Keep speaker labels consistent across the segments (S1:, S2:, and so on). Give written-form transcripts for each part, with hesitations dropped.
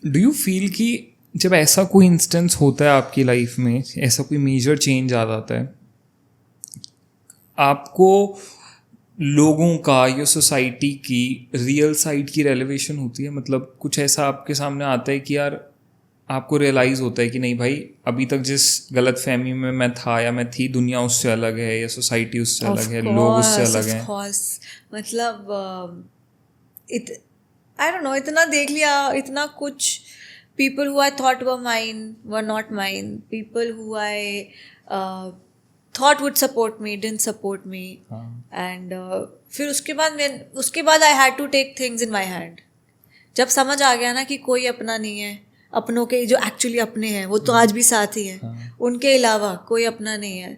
S1: Do you feel कि जब ऐसा कोई इंस्टेंस होता है आपकी लाइफ में, ऐसा कोई मेजर चेंज आ जाता है, आपको लोगों का या सोसाइटी की रियल साइड की रेलेवेशन होती है? मतलब कुछ ऐसा आपके सामने आता है कि यार आपको रियलाइज़ होता है कि नहीं भाई, अभी तक जिस गलत फहमी में मैं था या मैं थी, दुनिया उससे अलग है या सोसाइटी उससे अलग है, लोग उससे अलग हैं?
S2: ऑफ कोर्स, मतलब आई डोंट नो, इतना देख लिया, इतना कुछ people who I thought were mine were not mine, people who I thought would support me didn't support me, and फिर उसके बाद I had to take things in my hand. जब समझ आ गया ना कि कोई अपना नहीं है, अपनों के जो एक्चुअली अपने हैं वो तो आज भी साथ ही हैं, उनके अलावा कोई अपना नहीं है,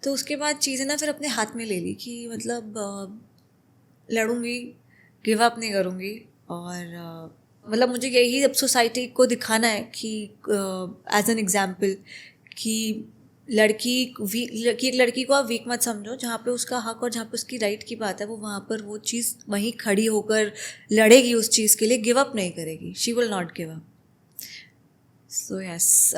S2: तो उसके बाद चीज़ें ना फिर अपने हाथ में ले ली कि मतलब लड़ूंगी, गिव अप नहीं करूँगी. और मतलब मुझे यही अब सोसाइटी को दिखाना है कि एज एन एग्जाम्पल कि एक लड़की को आप वीक मत समझो. जहाँ पे उसका हक और जहाँ पे उसकी राइट की बात है, वो वहाँ पर वो चीज़ वहीं खड़ी होकर लड़ेगी उस चीज़ के लिए, गिव अप नहीं करेगी. She will not give up. So yes,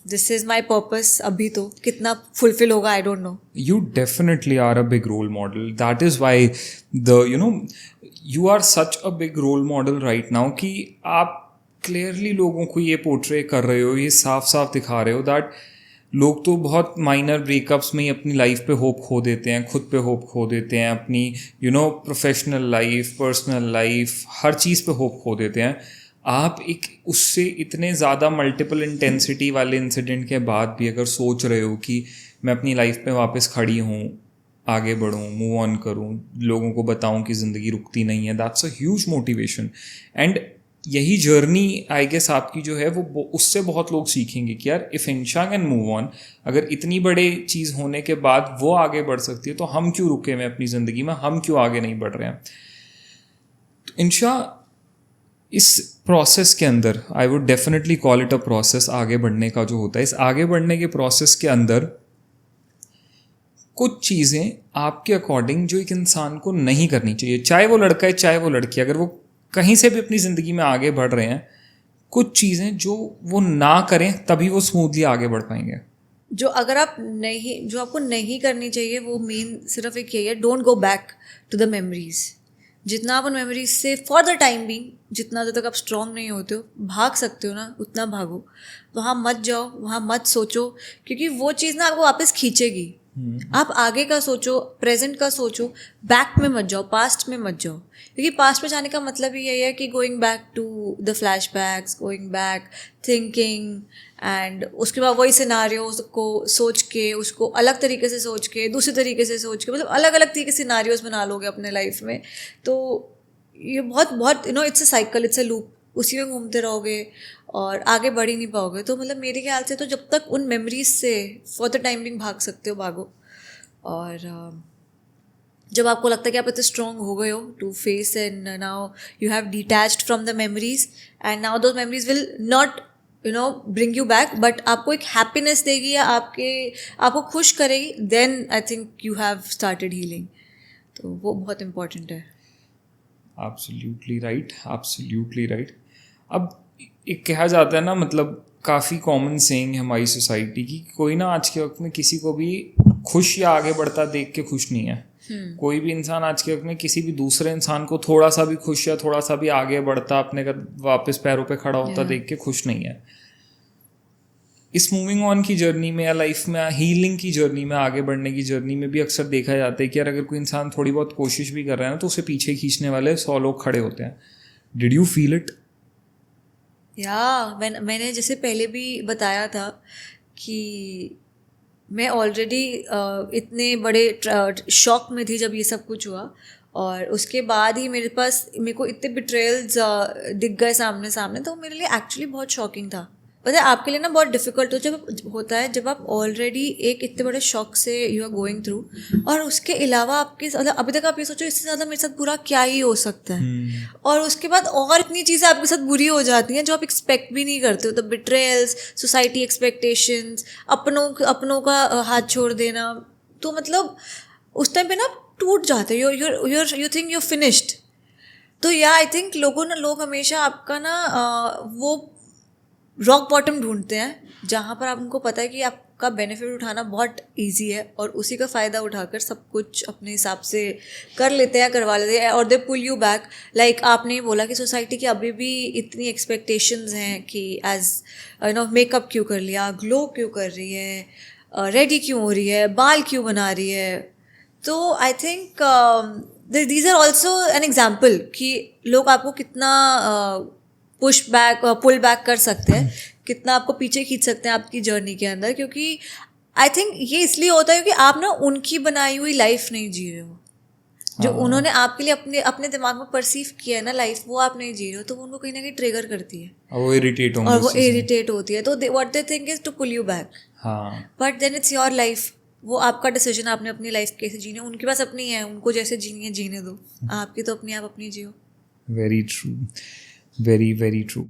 S2: this is my purpose. अभी तो कितना फुलफिल होगा I don't know.
S1: You definitely are a big role model. That is why you are such a big role model right now कि आप clearly लोगों को ये portray कर रहे हो, ये साफ साफ दिखा रहे हो दैट लोग तो बहुत माइनर ब्रेकअप्स में ही अपनी लाइफ पे होप खो देते हैं, खुद पे होप खो देते हैं, अपनी प्रोफेशनल लाइफ, पर्सनल लाइफ, हर चीज़ पे होप खो देते हैं. आप एक उससे इतने ज़्यादा मल्टीपल इंटेंसिटी वाले इंसिडेंट के बाद भी अगर सोच रहे हो कि मैं अपनी लाइफ पे वापस खड़ी हूँ, आगे बढ़ूँ, मूव ऑन करूँ, लोगों को बताऊँ कि ज़िंदगी रुकती नहीं है, that's a huge motivation. And यही जर्नी आई गेस आपकी जो है वो उससे बहुत लोग सीखेंगे कि यार if Insha can move on, अगर इतनी बड़े चीज़ होने के बाद वो आगे बढ़ सकती है, तो हम क्यों रुके हुए अपनी ज़िंदगी में, हम क्यों आगे नहीं बढ़ रहे हैं? तो इंशा, इस प्रोसेस के अंदर, I would definitely call it a process, आगे बढ़ने का जो होता है, इस आगे बढ़ने के प्रोसेस के अंदर कुछ चीज़ें आपके अकॉर्डिंग जो एक इंसान को नहीं करनी चाहिए, चाहे वो लड़का है चाहे वो लड़की, अगर वो कहीं से भी अपनी ज़िंदगी में आगे बढ़ रहे हैं, कुछ चीज़ें जो वो ना करें तभी वो स्मूथली आगे बढ़ पाएंगे.
S2: जो आपको नहीं करनी चाहिए, वो मेन सिर्फ एक यही है, don't go back to the memories. जितना आप उन मेमोरीज से फॉर द टाइम बीइंग, जितना देर तक आप स्ट्रांग नहीं होते हो, भाग सकते हो ना, उतना भागो. वहाँ मत जाओ, वहाँ मत सोचो, क्योंकि वो चीज़ ना आपको वापस खींचेगी. आप आगे का सोचो, प्रेजेंट का सोचो, बैक में मत जाओ, पास्ट में मत जाओ. क्योंकि पास्ट में जाने का मतलब ही यही है कि going back to the flashbacks, going back thinking, and उसके बाद वही सिनारियोज को सोच के, उसको अलग तरीके से सोच के, दूसरे तरीके से सोच के, मतलब अलग अलग तरीके से सिनारियोज बना लोगे अपने लाइफ में. तो ये बहुत बहुत it's a cycle, it's a loop. उसी में घूमते रहोगे और आगे बढ़ ही नहीं पाओगे. तो मतलब मेरे ख्याल से तो जब तक उन मेमोरीज से फॉर द टाइम बिंग भाग सकते हो, भागो. और जब आपको लगता है कि आप इतने स्ट्रॉन्ग हो गए हो to face, and now you have detached from the memories, and now those memories will not bring you back, but आपको एक हैप्पीनेस देगी या आपको खुश करेगी, then I think you have started healing. तो वो बहुत इम्पोर्टेंट है.
S1: Absolutely right, absolutely right. अब एक कहा जाता है ना, मतलब काफ़ी कॉमन सेइंग है हमारी सोसाइटी की, कोई ना आज के वक्त में किसी को भी खुश या आगे बढ़ता देख के खुश नहीं है. कोई भी इंसान आज के वक्त में किसी भी दूसरे इंसान को थोड़ा सा भी खुश या थोड़ा सा भी आगे बढ़ता, अपने वापस पैरों पे खड़ा होता देख के खुश नहीं है. इस मूविंग ऑन की जर्नी में या लाइफ में हीलिंग की जर्नी में, आगे बढ़ने की जर्नी में भी अक्सर देखा जाता है कि यार अगर कोई इंसान थोड़ी बहुत कोशिश भी कर रहा है ना, तो उसे पीछे खींचने वाले 100 लोग खड़े होते हैं. Did you feel it?
S2: मैंने जैसे पहले भी बताया था कि मैं ऑलरेडी इतने बड़े शॉक में थी जब ये सब कुछ हुआ, और उसके बाद ही मेरे को इतने बिट्रेयल्स दिख गए सामने सामने. तो मेरे लिए एक्चुअली बहुत शॉकिंग था. पता है, आपके लिए ना बहुत डिफिकल्ट जब आप ऑलरेडी एक इतने बड़े शॉक से यू आर गोइंग थ्रू, और उसके अलावा आपके अभी तक आप ये सोचो इससे ज़्यादा मेरे साथ बुरा क्या ही हो सकता है, और उसके बाद और इतनी चीज़ें आपके साथ बुरी हो जाती हैं जो आप एक्सपेक्ट भी नहीं करते हो. द बिट्रेयल्स, सोसाइटी एक्सपेक्टेशंस, अपनों का हाथ छोड़ देना, तो मतलब उस टाइम पे ना टूट जाते हो. You think you finished. तो आई थिंक लोग हमेशा आपका ना वो रॉक बॉटम ढूंढते हैं जहाँ पर आपको पता है कि आपका बेनिफिट उठाना बहुत इजी है और उसी का फ़ायदा उठाकर सब कुछ अपने हिसाब से कर लेते हैं, करवा लेते हैं और दे पुल यू बैक. लाइक आपने बोला कि सोसाइटी की अभी भी इतनी एक्सपेक्टेशंस हैं कि एज मेकअप क्यों कर लिया, ग्लो क्यों कर रही है, रेडी क्यों हो रही है, बाल क्यों बना रही है. तो I think these are also an example कि लोग आपको कितना पुल बैक कर सकते हैं, कितना आपको पीछे खींच सकते हैं आपकी जर्नी के अंदर. क्योंकि आई थिंक ये इसलिए होता है क्योंकि आप ना उनकी बनाई हुई लाइफ नहीं जी रहे हो, जो उन्होंने आपके लिए अपने अपने दिमाग में परसीव किया है ना लाइफ, वो आप नहीं जी रहे हो. तो वो उनको कहीं ना कहीं ट्रिगर करती है
S1: वो इरिटेट होंगे
S2: और वो इरिटेट होती है. तो what they think is to pull you back.
S1: हाँ,
S2: but then it's your life, वो आपका डिसीजन. आपने अपनी लाइफ कैसे जीनी है, उनके पास अपनी है, उनको जैसे जीनी है जीने दो. आपकी तो अपनी आप अपनी जियो.
S1: Very true, very very true.